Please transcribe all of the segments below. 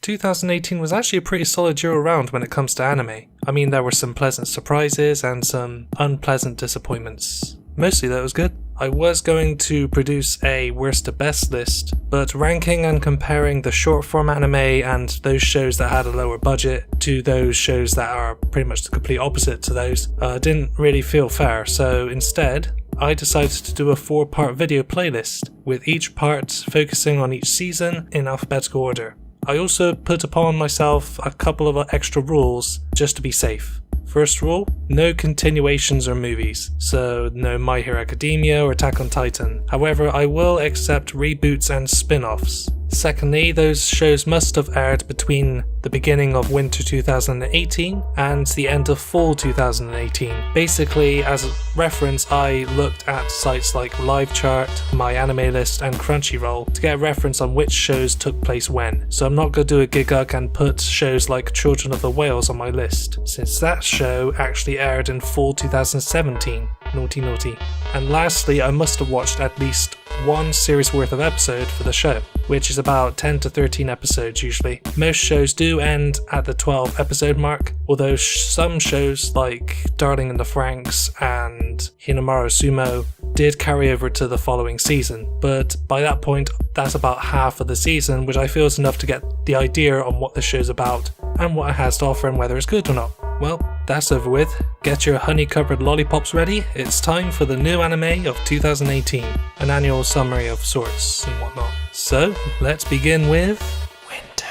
2018 was actually a pretty solid year around when it comes to anime. I mean, there were some pleasant surprises and some unpleasant disappointments. Mostly that was good. I was going to produce a worst to best list, but ranking and comparing the short form anime and those shows that had a lower budget to those shows that are pretty much the complete opposite to those didn't really feel fair. So instead, I decided to do a 4-part video playlist, with each part focusing on each season in alphabetical order. I also put upon myself a couple of extra rules just to be safe. First rule, no continuations or movies, so no My Hero Academia or Attack on Titan. However, I will accept reboots and spin-offs. Secondly, those shows must have aired between the beginning of winter 2018 and the end of fall 2018. Basically, as a reference, I looked at sites like LiveChart, My Anime List, and Crunchyroll to get a reference on which shows took place when. So I'm not going to do a giguk and put shows like Children of the Whales on my list, since that show actually aired in fall 2017. Naughty naughty. And lastly, I must have watched at least one series worth of episode for the show, which is about 10 to 13 episodes usually. Most shows do end at the 12 episode mark, although some shows like Darling in the Franxx and Hinamaru Sumo did carry over to the following season, but by that point that's about half of the season, which I feel is enough to get the idea on what the show's about and what it has to offer and whether it's good or not. Well, that's over with. Get your honey-covered lollipops ready. It's time for the new anime of 2018, an annual summary of sorts and whatnot. So, let's begin with winter.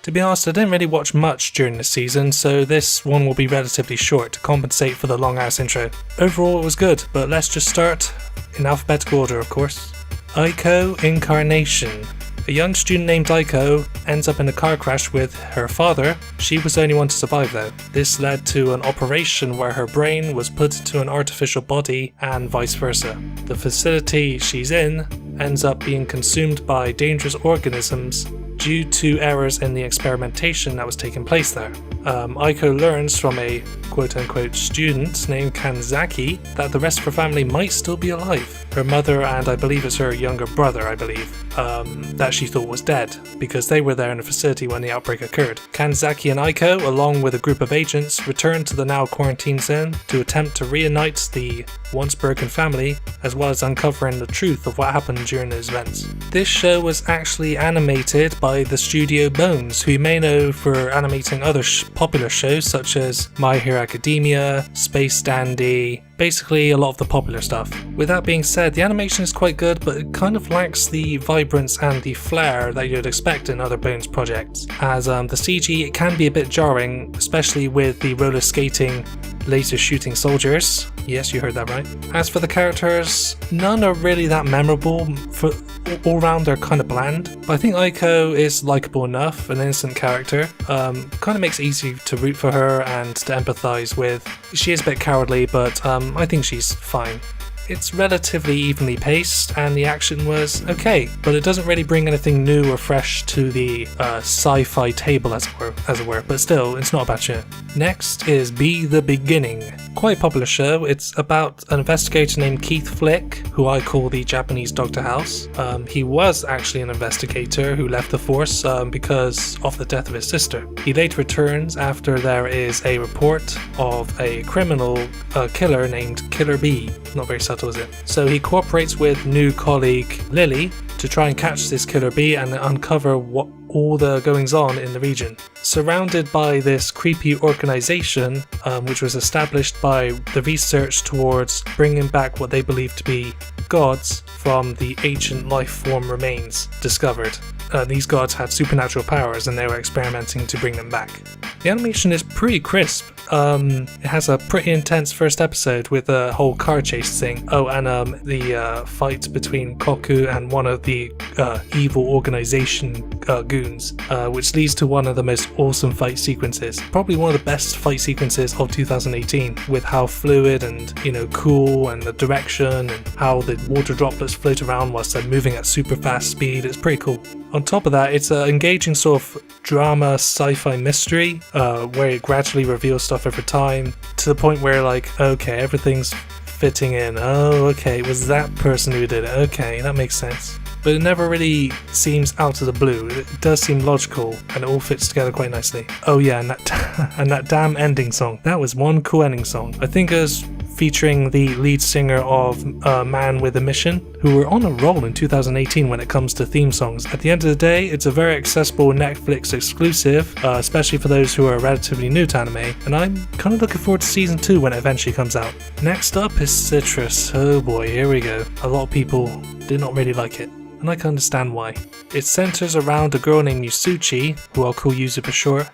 To be honest, I didn't really watch much during the season, so this one will be relatively short to compensate for the long-ass intro. Overall, it was good, but let's just start in alphabetical order, of course. Aiko Incarnation. A young student named Aiko ends up in a car crash with her father. She was the only one to survive though. This led to an operation where her brain was put into an artificial body and vice versa. The facility she's in ends up being consumed by dangerous organisms due to errors in the experimentation that was taking place there. Aiko learns from a quote-unquote student named Kanzaki that the rest of her family might still be alive. Her mother and I believe it's her younger brother, that she thought was dead, because they were there in the facility when the outbreak occurred. Kanzaki and Aiko, along with a group of agents, return to the now quarantined zone to attempt to reunite the once broken family, as well as uncovering the truth of what happened during those events. This show was actually animated by the studio Bones, who you may know for animating other popular shows such as My Hero Academia, Space Dandy, basically a lot of the popular stuff. With that being said, the animation is quite good, but it kind of lacks the vibrance and the flair that you'd expect in other Bones projects, as the CG it can be a bit jarring, especially with the roller skating, laser shooting soldiers. Yes, you heard that right. As for the characters, none are really that memorable. For all round they're kind of bland, but I think Aiko is likeable enough, an innocent character. Kind of makes it easy to root for her and to empathize with. She is a bit cowardly, but I think she's fine. It's relatively evenly paced and the action was okay, but it doesn't really bring anything new or fresh to the sci-fi table as it were, but still, it's not a bad show. Next is Be the Beginning. Quite a popular show. It's about an investigator named Keith Flick, who I call the Japanese Dr. House. He was actually an investigator who left the force because of the death of his sister. He later returns after there is a report of a criminal killer named Killer B. Not very subtle, is it? So he cooperates with new colleague Lily to try and catch this Killer Bee and uncover what all the goings on in the region. Surrounded by this creepy organization, which was established by the research towards bringing back what they believe to be gods from the ancient life form remains discovered. These gods had supernatural powers and they were experimenting to bring them back. The animation is pretty crisp. It has a pretty intense first episode with a whole car chase thing. Oh, and the fight between Koku and one of the evil organization goons, which leads to one of the most awesome fight sequences. Probably one of the best fight sequences of 2018, with how fluid and cool and the direction and how the water droplets float around whilst they're moving at super fast speed. It's pretty cool. On top of that, it's an engaging sort of drama sci-fi mystery where it gradually reveals stuff over time to the point where okay, everything's fitting in. Oh, okay, it was that person who did it. Okay, that makes sense. but it never really seems out of the blue. It does seem logical, and it all fits together quite nicely. Oh yeah, and that damn ending song. That was one cool ending song. I think it was featuring the lead singer of Man with a Mission, who were on a roll in 2018 when it comes to theme songs. At the end of the day, it's a very accessible Netflix exclusive, especially for those who are relatively new to anime, and I'm kind of looking forward to season 2 when it eventually comes out. Next up is Citrus. Oh boy, here we go. A lot of people did not really like it, and I can understand why. It centers around a girl named Yusuchi, who I'll call Yuzu for short.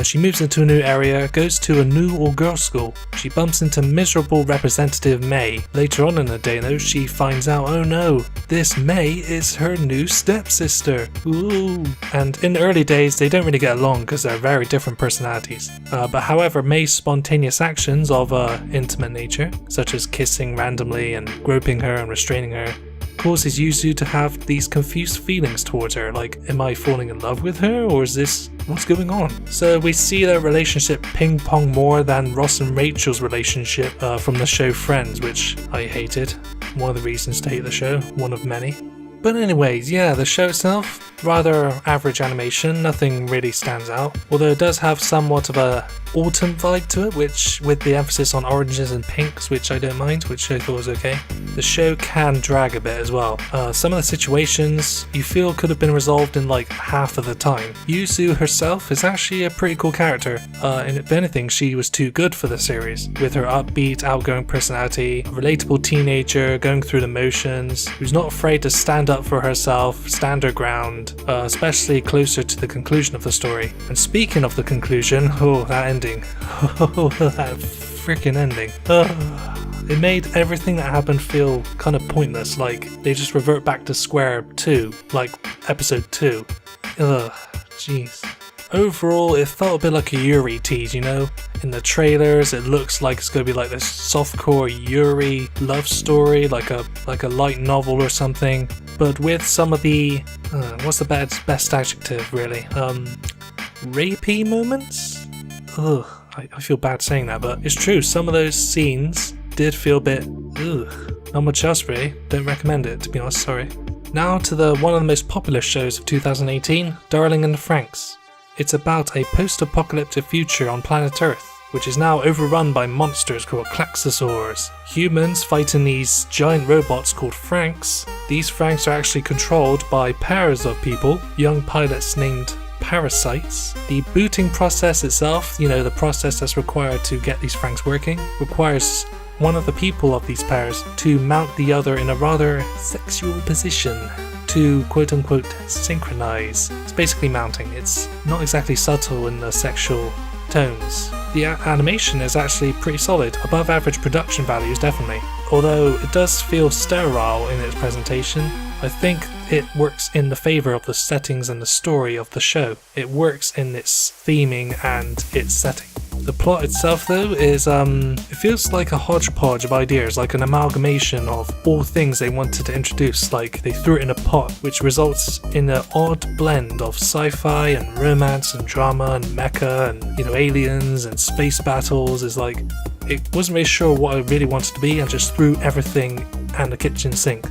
She moves into a new area, goes to a new all-girls school. She bumps into miserable representative May. Later on in the day though, she finds out, oh no, this May is her new stepsister. Ooh. And in the early days, they don't really get along because they're very different personalities. But however, May's spontaneous actions of intimate nature, such as kissing randomly and groping her and restraining her, causes Yuzu to have these confused feelings towards her, like, am I falling in love with her, or is this, what's going on? So we see their relationship ping pong more than Ross and Rachel's relationship from the show Friends, which I hated. One of the reasons to hate the show, one of many. But anyways, yeah, the show itself, rather average animation, nothing really stands out, although it does have somewhat of a autumn vibe to it, which with the emphasis on oranges and pinks, which I don't mind, which I thought was okay. The show can drag a bit as well. Some of the situations you feel could have been resolved in like half of the time. Yuzu herself is actually a pretty cool character, and if anything she was too good for the series, with her upbeat, outgoing personality, a relatable teenager going through the motions, who's not afraid to stand up for herself, stand her ground, especially closer to the conclusion of the story. And speaking of the conclusion, oh, that ending. Oh, that freaking ending. It made everything that happened feel kind of pointless, like they just revert back to square 2, like episode 2. Ugh, jeez. Overall, it felt a bit like a Yuri tease, you know? In the trailers, it looks like it's going to be like this softcore Yuri love story, like a light novel or something, but with some of the, what's the best adjective, really? Rapey moments? Ugh, I feel bad saying that, but it's true, some of those scenes did feel a bit, ugh. Not much else really, don't recommend it, to be honest, sorry. Now to one of the most popular shows of 2018, Darling in the Franxx. It's about a post-apocalyptic future on planet Earth, which is now overrun by monsters called Klaxosaurs. Humans fighting these giant robots called Franxx. These Franxx are actually controlled by pairs of people, young pilots named parasites. The booting process itself, you know, the process that's required to get these Franxx working, requires one of the people of these pairs to mount the other in a rather sexual position to quote-unquote synchronize. It's basically mounting. It's not exactly subtle in the sexual tones. The animation is actually pretty solid, above average production values definitely. Although it does feel sterile in its presentation, I think it works in the favour of the settings and the story of the show. It works in its theming and its setting. The plot itself though is, it feels like a hodgepodge of ideas, like an amalgamation of all things they wanted to introduce, like they threw it in a pot, which results in an odd blend of sci-fi and romance and drama and mecha and, you know, aliens and space battles. Is like, it wasn't really sure what it really wanted to be and just threw everything and the kitchen sink.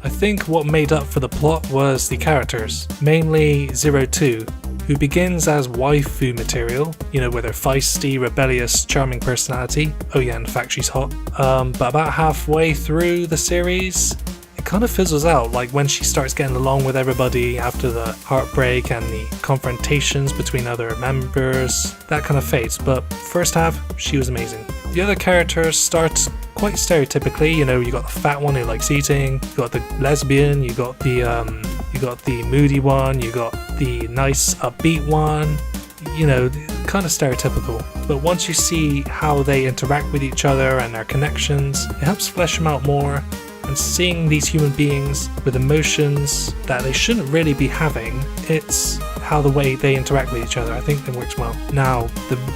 I think what made up for the plot was the characters, mainly 02, who begins as waifu material, you know, with her feisty, rebellious, charming personality. Oh yeah, in fact she's hot. But about halfway through the series, it kind of fizzles out, like when she starts getting along with everybody after the heartbreak and the confrontations between other members, that kind of fades. But first half, she was amazing. The other characters start quite stereotypically, you know, you got the fat one who likes eating, you got the lesbian, you got the moody one, you got the nice upbeat one, you know, kind of stereotypical. But once you see how they interact with each other and their connections, it helps flesh them out more. And seeing these human beings with emotions that they shouldn't really be having, it's how the way they interact with each other. I think it works well. Now,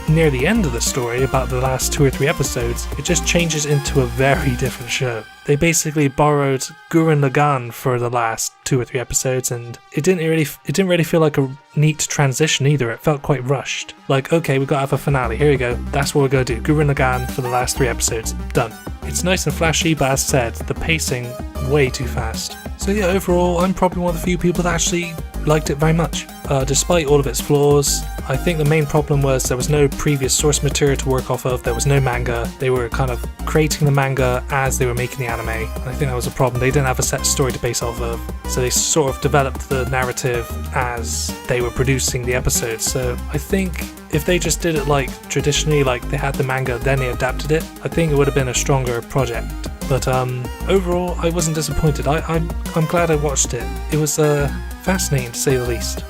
near the end of the story, about the last 2 or 3 episodes, it just changes into a very different show. They basically borrowed Gurren Lagann for the last 2 or 3 episodes, and it didn't really feel like a neat transition either. It felt quite rushed. Like, okay, we've got to have a finale. Here you go. That's what we're going to do. Gurren Lagann for the last 3 episodes. Done. It's nice and flashy, but as said, the pacing way too fast. So yeah, overall, I'm probably one of the few people that actually liked it very much. Despite all of its flaws, I think the main problem was there was no previous source material to work off of, there was no manga. They were kind of creating the manga as they were making the anime, and I think that was a problem. They didn't have a set story to base off of, so they sort of developed the narrative as they were producing the episodes. So I think if they just did it like traditionally, like they had the manga then they adapted it, I think it would have been a stronger project. But overall, I wasn't disappointed. I'm glad I watched it. It was fascinating to say the least.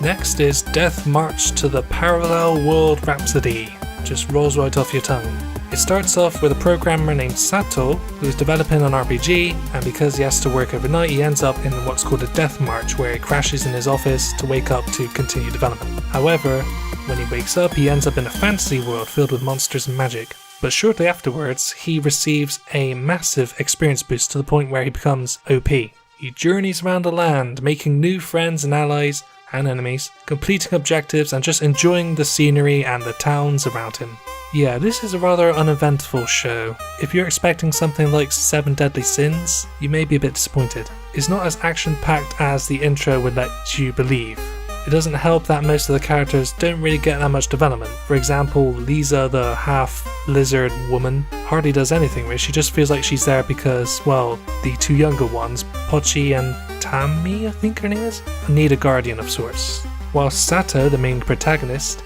Next is Death March to the Parallel World Rhapsody. Just rolls right off your tongue. It starts off with a programmer named Sato who's developing an RPG, and because he has to work overnight, he ends up in what's called a Death March, where he crashes in his office to wake up to continue development. However, when he wakes up, he ends up in a fantasy world filled with monsters and magic. But shortly afterwards, he receives a massive experience boost to the point where he becomes OP. He journeys around the land, making new friends and allies and enemies, completing objectives and just enjoying the scenery and the towns around him. Yeah, this is a rather uneventful show. If you're expecting something like 7 Deadly Sins, you may be a bit disappointed. It's not as action-packed as the intro would let you believe. It doesn't help that most of the characters don't really get that much development. For example, Lisa, the half-lizard woman, hardly does anything really. She just feels like she's there because, well, the 2 younger ones, Pochi and Tammy, I think her name is, need a guardian of sorts. While Sato, the main protagonist,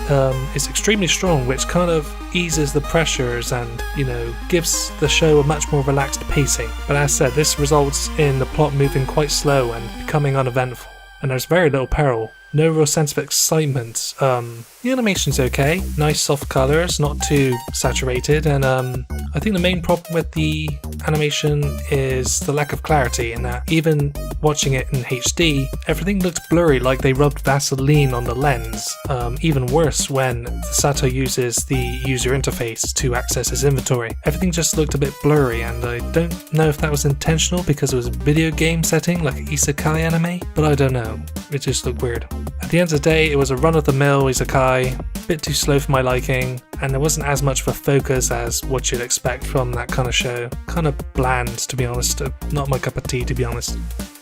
is extremely strong, which kind of eases the pressures and, gives the show a much more relaxed pacing. But as said, this results in the plot moving quite slow and becoming uneventful. And there's very little peril. No real sense of excitement. The animation's okay, nice soft colours, not too saturated, and I think the main problem with the animation is the lack of clarity, in that even watching it in HD, everything looked blurry, like they rubbed Vaseline on the lens. Even worse when Sato uses the user interface to access his inventory. Everything just looked a bit blurry, and I don't know if that was intentional because it was a video game setting like an isekai anime, but I don't know. It just looked weird. At the end of the day, it was a run-of-the-mill isekai, a bit too slow for my liking, and there wasn't as much of a focus as what you'd expect from that kind of show. Kind of bland, to be honest. Not my cup of tea, to be honest.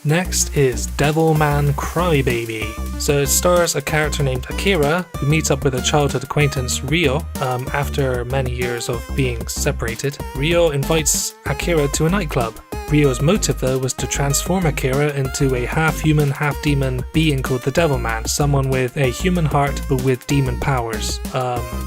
Next is Devilman Crybaby. So it stars a character named Akira, who meets up with a childhood acquaintance, Ryo, after many years of being separated. Ryo invites Akira to a nightclub. Ryo's motive though was to transform Akira into a half-human, half-demon being called the Devilman, someone with a human heart but with demon powers.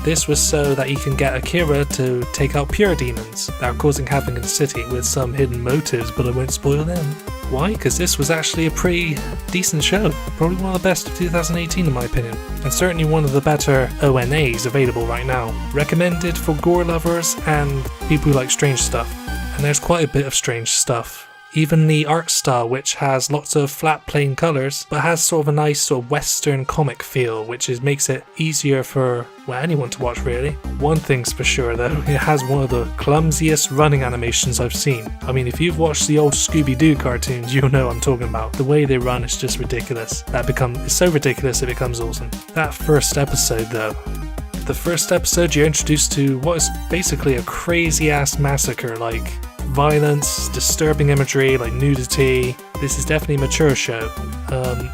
This was so that he can get Akira to take out pure demons that are causing havoc in the city, with some hidden motives, but I won't spoil them. Why? Because this was actually a pretty decent show. Probably one of the best of 2018 in my opinion, and certainly one of the better ONAs available right now. Recommended for gore lovers and people who like strange stuff. And there's quite a bit of strange stuff. Even the art style, which has lots of flat plain colours, but has sort of a nice sort of western comic feel, which makes it easier for, well, anyone to watch really. One thing's for sure though, it has one of the clumsiest running animations I've seen. I mean, if you've watched the old Scooby-Doo cartoons, you'll know what I'm talking about. The way they run is just ridiculous. It's so ridiculous it becomes awesome. That first episode though. The first episode you're introduced to what is basically a crazy ass massacre, like violence, disturbing imagery, like nudity. This is definitely a mature show.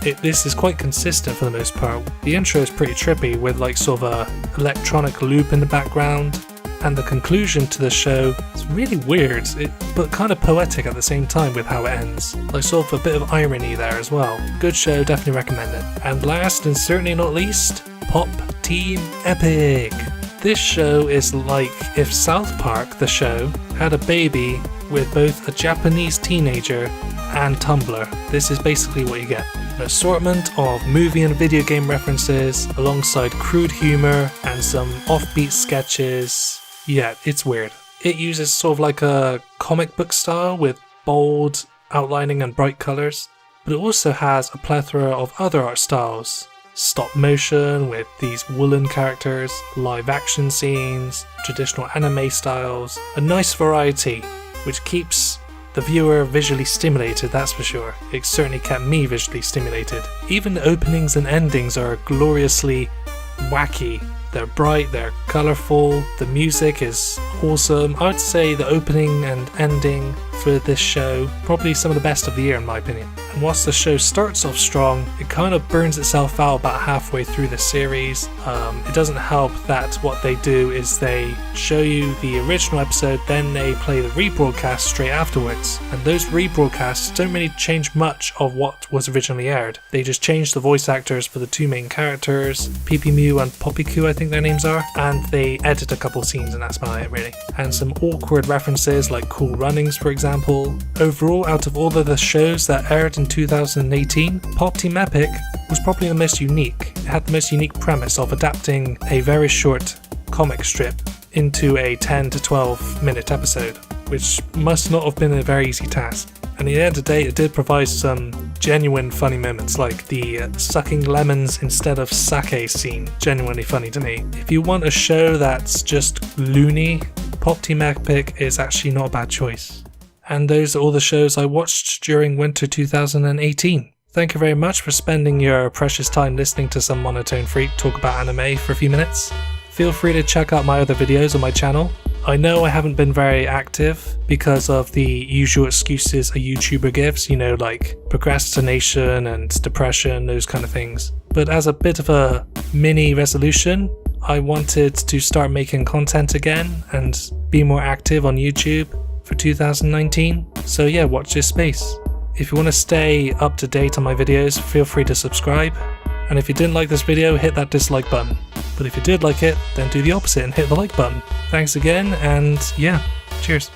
This is quite consistent for the most part. The intro is pretty trippy with like sort of a electronic loop in the background, and the conclusion to the show is really weird, but kind of poetic at the same time with how it ends. Like sort of a bit of irony there as well. Good show, definitely recommend it. And last and certainly not least, Pop Team Epic. This show is like if South Park, the show, had a baby with both a Japanese teenager and Tumblr. This is basically what you get. An assortment of movie and video game references alongside crude humour and some offbeat sketches. Yeah, it's weird. It uses sort of like a comic book style with bold outlining and bright colours, but it also has a plethora of other art styles. Stop motion with these woolen characters, live action scenes, traditional anime styles, a nice variety which keeps the viewer visually stimulated, that's for sure. It certainly kept me visually stimulated. Even the openings and endings are gloriously wacky They're bright, they're colourful, the music is awesome. I would say the opening and ending for this show, probably some of the best of the year in my opinion. And whilst the show starts off strong, it kind of burns itself out about halfway through the series. It doesn't help that what they do is they show you the original episode, then they play the rebroadcast straight afterwards. And those rebroadcasts don't really change much of what was originally aired. They just change the voice actors for the two main characters, Pee Mew and Poppycoo I think their names are, and they edit a couple scenes and that's about it really. And some awkward references like Cool Runnings for example. Overall, out of all of the shows that aired in 2018, Pop Team Epic was probably the most unique. It had the most unique premise of adapting a very short comic strip into a 10 to 12 minute episode, which must not have been a very easy task. And at the end of the day, it did provide some genuine funny moments, like the sucking lemons instead of sake scene. Genuinely funny to me. If you want a show that's just loony, Pop Team Epic is actually not a bad choice. And those are all the shows I watched during winter 2018. Thank you very much for spending your precious time listening to some monotone freak talk about anime for a few minutes. Feel free to check out my other videos on my channel. I know I haven't been very active because of the usual excuses a YouTuber gives, like procrastination and depression, those kind of things. But as a bit of a mini resolution, I wanted to start making content again and be more active on YouTube for 2019. So yeah, watch this space. If you want to stay up to date on my videos, feel free to subscribe. And if you didn't like this video, hit that dislike button. But if you did like it, then do the opposite and hit the like button. Thanks again, and yeah, cheers.